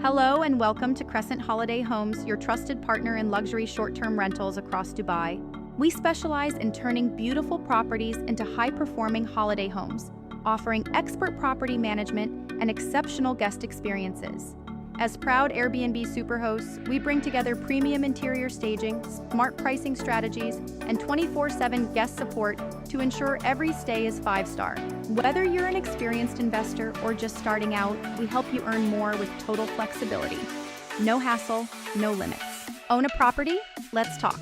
Hello and welcome to Crescent Holiday Homes, your trusted partner in luxury short-term rentals across Dubai. We specialize in turning beautiful properties into high-performing holiday homes, offering expert property management and exceptional guest experiences. As proud Airbnb superhosts, we bring together premium interior staging, smart pricing strategies, and 24/7 guest support to ensure every stay is 5-star. Whether you're an experienced investor or just starting out, we help you earn more with total flexibility. No hassle, no limits. Own a property? Let's talk.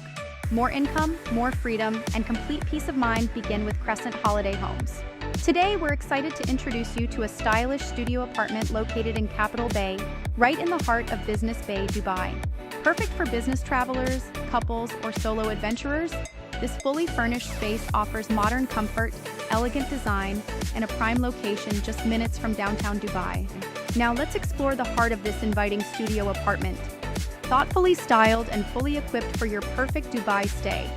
More income, more freedom, and complete peace of mind begin with Crescent Holiday Homes. Today, we're excited to introduce you to a stylish studio apartment located in Capital Bay, right in the heart of Business Bay, Dubai. Perfect for business travelers, couples, or solo adventurers, this fully furnished space offers modern comfort, elegant design, and a prime location just minutes from downtown Dubai. Now let's explore the heart of this inviting studio apartment. Thoughtfully styled and fully equipped for your perfect Dubai stay.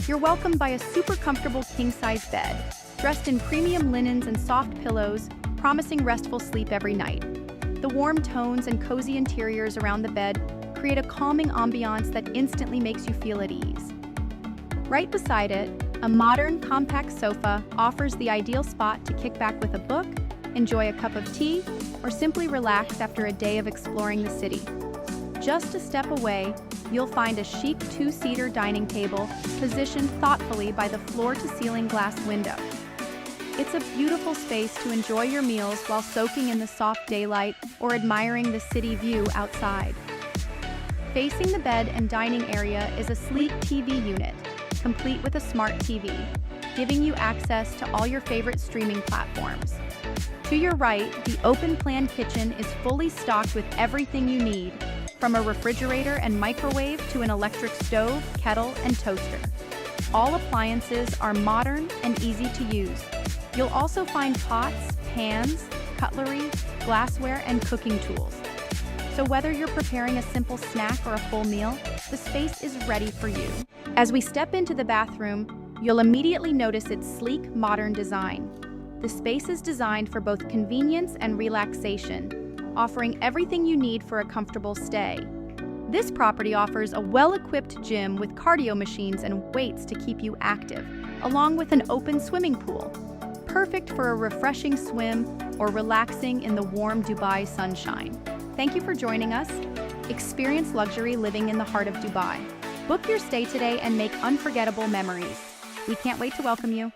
You're welcomed by a super comfortable king-size bed, dressed in premium linens and soft pillows, promising restful sleep every night. The warm tones and cozy interiors around the bed create a calming ambiance that instantly makes you feel at ease. Right beside it, a modern, compact sofa offers the ideal spot to kick back with a book, enjoy a cup of tea, or simply relax after a day of exploring the city. Just a step away, you'll find a chic two-seater dining table positioned thoughtfully by the floor-to-ceiling glass window. It's a beautiful space to enjoy your meals while soaking in the soft daylight or admiring the city view outside. Facing the bed and dining area is a sleek TV unit, complete with a smart TV, giving you access to all your favorite streaming platforms. To your right, the open-plan kitchen is fully stocked with everything you need, from a refrigerator and microwave to an electric stove, kettle, and toaster. All appliances are modern and easy to use. You'll also find pots, pans, cutlery, glassware, and cooking tools. So whether you're preparing a simple snack or a full meal, the space is ready for you. As we step into the bathroom, you'll immediately notice its sleek, modern design. The space is designed for both convenience and relaxation, offering everything you need for a comfortable stay. This property offers a well-equipped gym with cardio machines and weights to keep you active, along with an open swimming pool. Perfect for a refreshing swim or relaxing in the warm Dubai sunshine. Thank you for joining us. Experience luxury living in the heart of Dubai. Book your stay today and make unforgettable memories. We can't wait to welcome you.